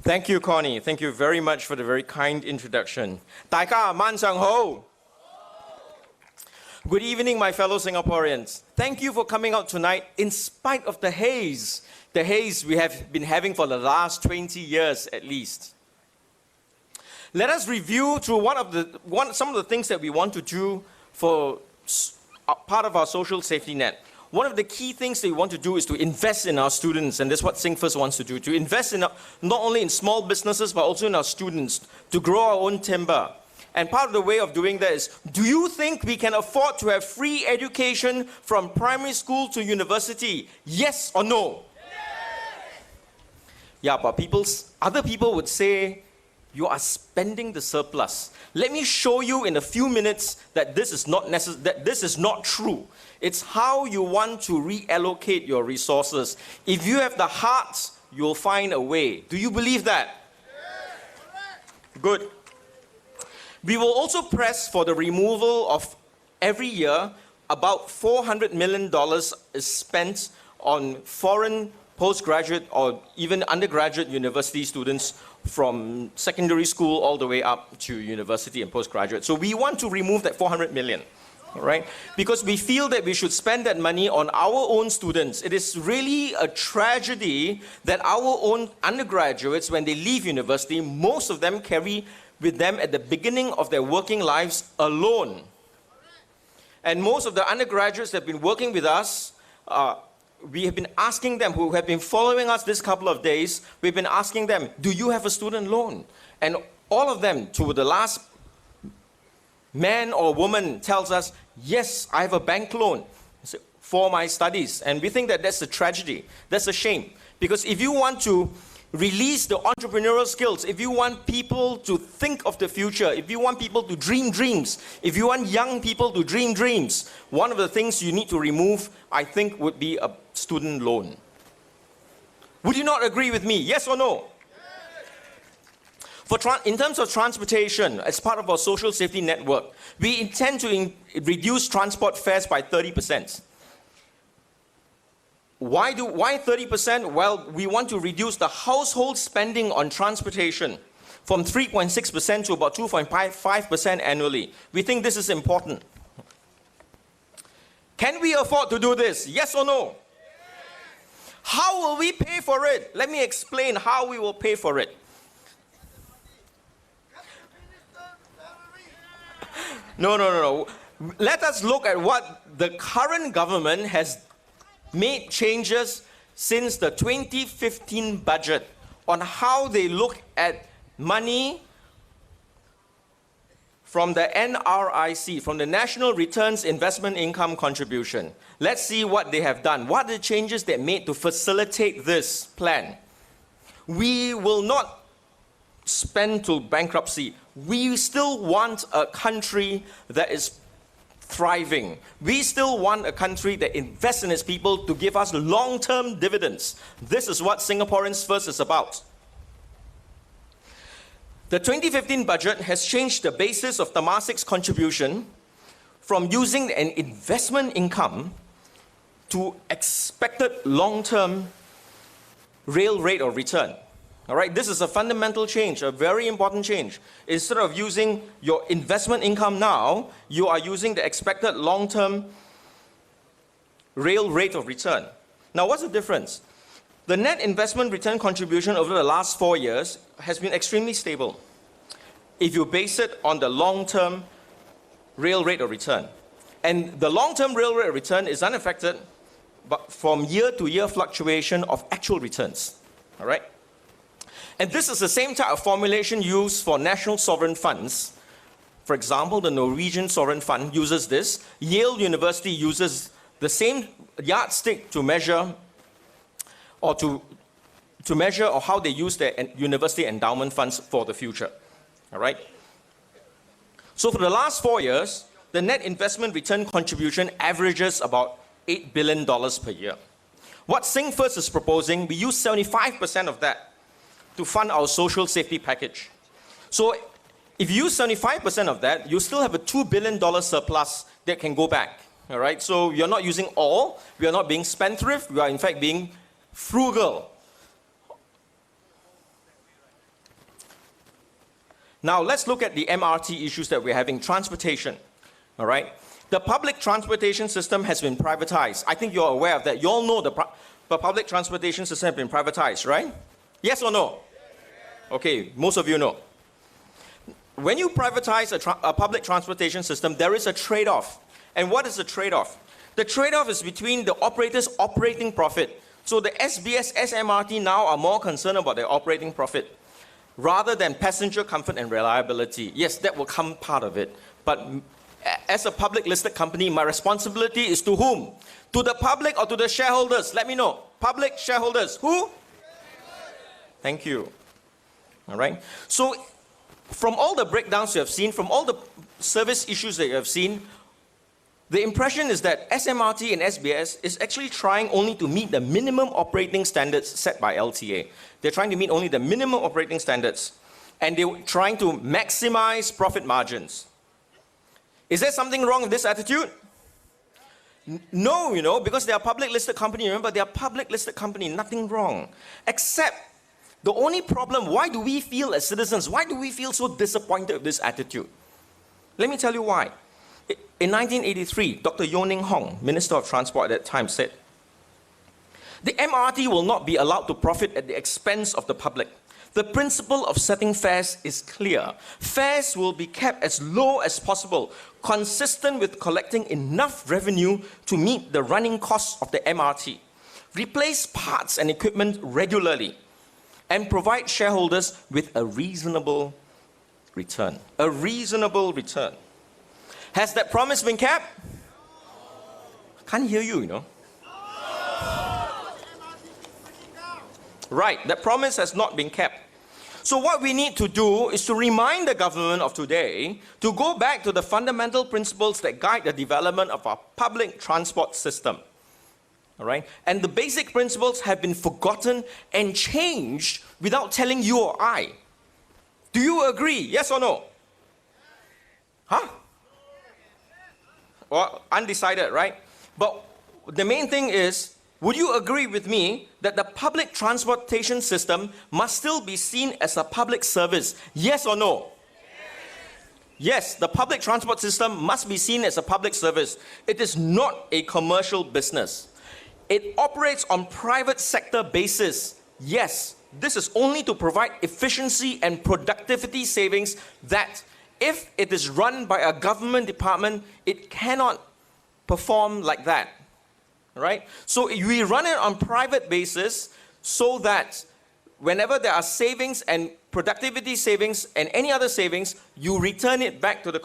Thank you, Connie. Thank you very much for the very kind introduction. 大家晚上好. Good evening, my fellow Singaporeans. Thank you for coming out tonight in spite of the haze we have been having for the last 20 years at least. Let us review through some of the things that we want to do for part of our social safety net. One of the key things that we want to do is to invest in our students, and that's what SingFirst wants to do, to invest in not only in small businesses, but also in our students, to grow our own timber. And part of the way of doing that is, do you think we can afford to have free education from primary school to university? Yes or no? Yes. Yeah, but other people would say, you are spending the surplus. Let me show you in a few minutes that this is not true. It's how you want to reallocate your resources. If you have the heart, you'll find a way. Do you believe that? Yes. Good. We will also press for the removal of every year about $400 million is spent on foreign postgraduate or even undergraduate university students from secondary school all the way up to university and postgraduate. So we want to remove that 400 million, all right? Because we feel that we should spend that money on our own students. It is really a tragedy that our own undergraduates, when they leave university, most of them carry with them at the beginning of their working lives alone. And most of the undergraduates that have been working with us, we have been asking them, who have been following us this couple of days, we've been asking them, do you have a student loan? And all of them, to the last man or woman, tells us, yes, I have a bank loan for my studies. And we think that that's a tragedy. That's a shame. Because if you want to release the entrepreneurial skills, if you want people to think of the future, if you want people to dream dreams, if you want young people to dream dreams, one of the things you need to remove, I think, would be a student loan. Would you not agree with me? Yes or no? Yes. In terms of transportation, as part of our social safety network, we intend to reduce transport fares by 30%. Why 30%? Well, we want to reduce the household spending on transportation from 3.6% to about 2.5% annually. We think this is important. Can we afford to do this? Yes or no? Yes. How will we pay for it? Let me explain how we will pay for it. No. Let us look at what the current government has made changes since the 2015 budget on how they look at money from the NRIC, from the National Returns Investment Income Contribution. Let's see what they have done. What are the changes they made to facilitate this plan? We will not spend to bankruptcy. We still want a country that is thriving. We still want a country that invests in its people to give us long-term dividends. This is what Singaporeans First is about. The 2015 budget has changed the basis of Temasik's contribution from using an investment income to expected long-term real rate of return. All right, this is a fundamental change, a very important change. Instead of using your investment income now, you are using the expected long-term real rate of return. Now, what's the difference? The net investment return contribution over the last 4 years has been extremely stable if you base it on the long-term real rate of return. And the long-term real rate of return is unaffected but from year-to-year fluctuation of actual returns. All right? And this is the same type of formulation used for national sovereign funds. For example, the Norwegian sovereign fund uses this. Yale University uses the same yardstick to measure or how they use their university endowment funds for the future. All right? So for the last 4 years, the net investment return contribution averages about $8 billion per year. What SingFirst is proposing, we use 75% of that to fund our social safety package. So if you use 75% of that, you still have a $2 billion surplus that can go back. All right? So you're not using all, we are not being spendthrift, we are in fact being frugal. Now, let's look at the MRT issues that we're having, transportation, all right? The public transportation system has been privatized. I think you're aware of that. You all know the public transportation system has been privatized, right? Yes or no? Okay, most of you know. When you privatize a public transportation system, there is a trade-off. And what is the trade-off? The trade-off is between the operator's operating profit. So the SBS, SMRT now are more concerned about their operating profit rather than passenger comfort and reliability. Yes, that will come part of it. But as a public listed company, my responsibility is to whom? To the public or to the shareholders? Let me know. Public, shareholders. Who? Thank you. All right. So from all the breakdowns you have seen, from all the service issues that you have seen, the impression is that SMRT and SBS is actually trying only to meet the minimum operating standards set by LTA. They're trying to meet only the minimum operating standards, and they're trying to maximize profit margins. Is there something wrong with this attitude? No, because they are a public listed company. Remember, they are a public listed company, nothing wrong. Except the only problem, why do we feel as citizens, why do we feel so disappointed with this attitude? Let me tell you why. In 1983, Dr. Yeo Ning Hong, Minister of Transport at that time, said, the MRT will not be allowed to profit at the expense of the public. The principle of setting fares is clear. Fares will be kept as low as possible, consistent with collecting enough revenue to meet the running costs of the MRT. Replace parts and equipment regularly, and provide shareholders with a reasonable return. A reasonable return. Has that promise been kept? Can't hear you, Right, that promise has not been kept. So what we need to do is to remind the government of today to go back to the fundamental principles that guide the development of our public transport system. All right? And the basic principles have been forgotten and changed without telling you or I. Do you agree? Yes or no? Huh? Well, undecided, right? But the main thing is, would you agree with me that the public transportation system must still be seen as a public service? Yes or no? Yes, the public transport system must be seen as a public service. It is not a commercial business. It operates on private sector basis. Yes, this is only to provide efficiency and productivity savings that if it is run by a government department, it cannot perform like that. Right? So we run it on private basis so that whenever there are savings and productivity savings and any other savings, you return it back to the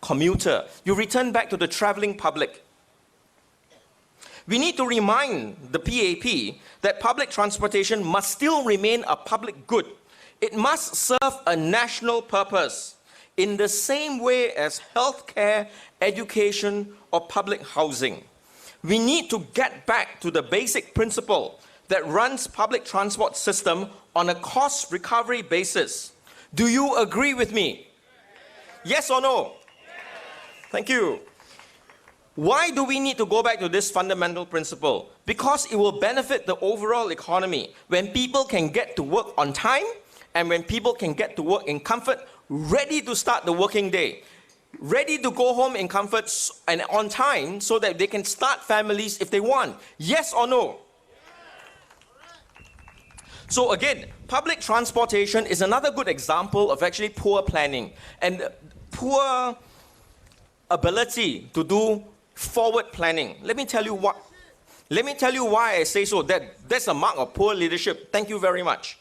commuter. You return back to the traveling public. We need to remind the PAP that public transportation must still remain a public good. It must serve a national purpose in the same way as healthcare, education, or public housing. We need to get back to the basic principle that runs public transport system on a cost recovery basis. Do you agree with me? Yes or no? Thank you. Why do we need to go back to this fundamental principle? Because it will benefit the overall economy when people can get to work on time and when people can get to work in comfort, ready to start the working day. Ready to go home in comfort and on time so that they can start families if they want. Yes or no? So again, public transportation is another good example of actually poor planning and poor ability to do forward planning. Let me tell you why I say so. That's a mark of poor leadership. Thank you very much.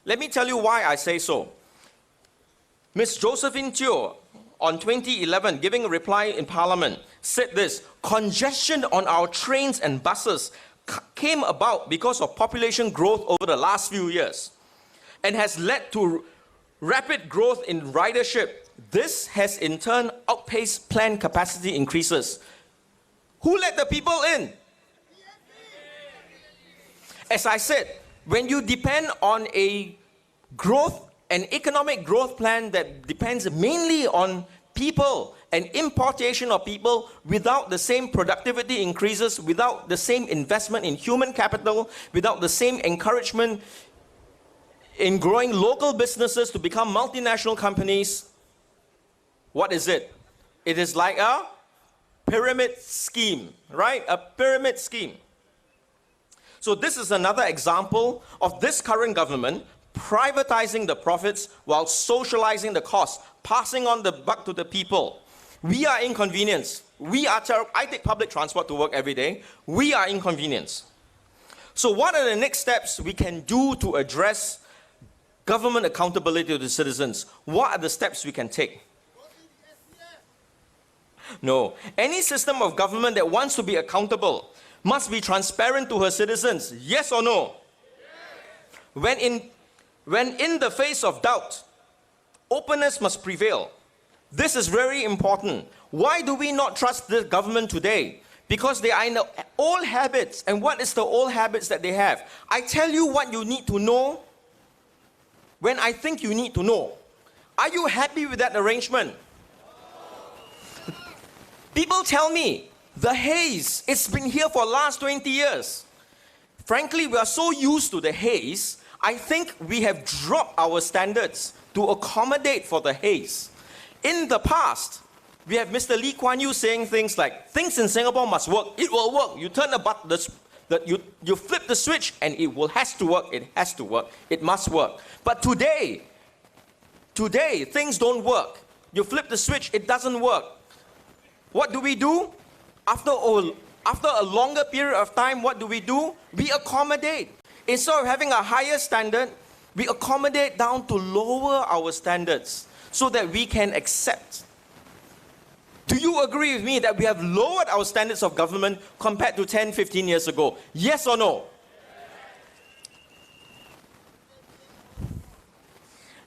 Let me tell you why I say so. Ms. Josephine Teo, on 2011, giving a reply in Parliament, said this: congestion on our trains and buses came about because of population growth over the last few years and has led to rapid growth in ridership. This has in turn outpaced planned capacity increases. Who let the people in? As I said, when you depend on an economic growth plan that depends mainly on people and importation of people without the same productivity increases, without the same investment in human capital, without the same encouragement in growing local businesses to become multinational companies. What is it? It is like a pyramid scheme, right? A pyramid scheme. So this is another example of this current government privatizing the profits while socializing the costs, passing on the buck to the people. We are inconvenienced. I take public transport to work every day. We are inconvenienced. So what are the next steps we can do to address government accountability to the citizens? What are the steps we can take? No. Any system of government that wants to be accountable must be transparent to her citizens. Yes or no? Yes. When in the face of doubt, openness must prevail. This is very important. Why do we not trust the government today? Because they are in the old habits. And what is the old habits that they have? I tell you what you need to know when I think you need to know. Are you happy with that arrangement? People tell me, the haze, it's been here for the last 20 years. Frankly, we are so used to the haze, I think we have dropped our standards to accommodate for the haze. In the past, we have Mr. Lee Kuan Yew saying things like, things in Singapore must work. It will work. You turn the button, you flip the switch, and has to work. It has to work. It must work. But today, things don't work. You flip the switch, it doesn't work. What do? After a longer period of time, what do? We accommodate. Instead of having a higher standard, we accommodate down to lower our standards so that we can accept. Do you agree with me that we have lowered our standards of government compared to 10, 15 years ago? Yes or no?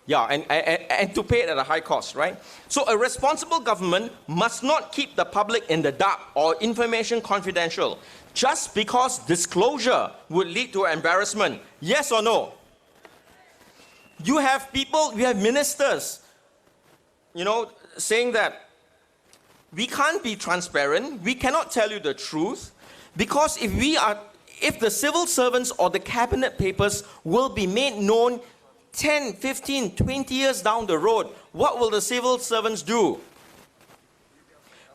Yeah, and to pay it at a high cost, right? So a responsible government must not keep the public in the dark or information confidential just because disclosure would lead to embarrassment. Yes or no? You have ministers, saying that we can't be transparent, we cannot tell you the truth, because if the civil servants or the cabinet papers will be made known 10, 15, 20 years down the road, what will the civil servants do?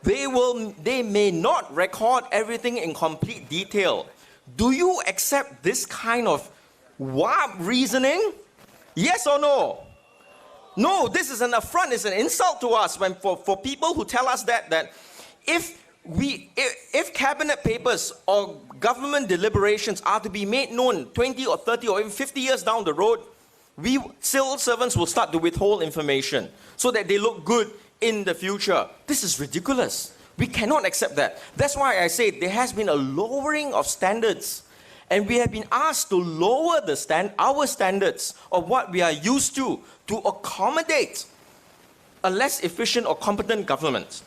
They may not record everything in complete detail. Do you accept this kind of warped reasoning? Yes or no? No, this is an affront, it's an insult to us for people who tell us that if cabinet papers or government deliberations are to be made known 20 or 30 or even 50 years down the road, civil servants will start to withhold information so that they look good in the future. This is ridiculous. We cannot accept that. That's why I say there has been a lowering of standards. And we have been asked to lower our standards of what we are used to accommodate a less efficient or competent government.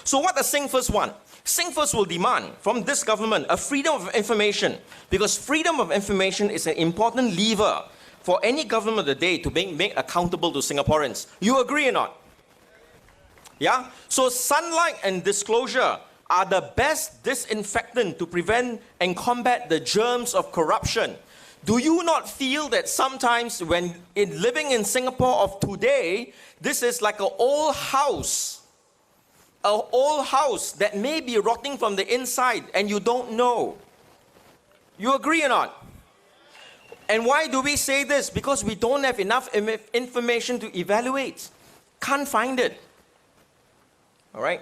So what does SingFirst want? SingFirst will demand from this government a freedom of information, because freedom of information is an important lever for any government of the day to make accountable to Singaporeans. You agree or not? Yeah? So sunlight and disclosure are the best disinfectant to prevent and combat the germs of corruption. Do you not feel that sometimes when living in Singapore of today, this is like an old house that may be rotting from the inside and you don't know? You agree or not? And why do we say this? Because we don't have enough information to evaluate. Can't find it. All right?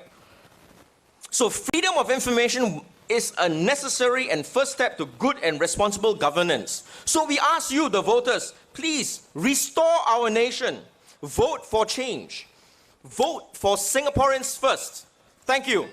So freedom of information is a necessary and first step to good and responsible governance. So we ask you, the voters, please restore our nation. Vote for change. Vote for Singaporeans first. Thank you.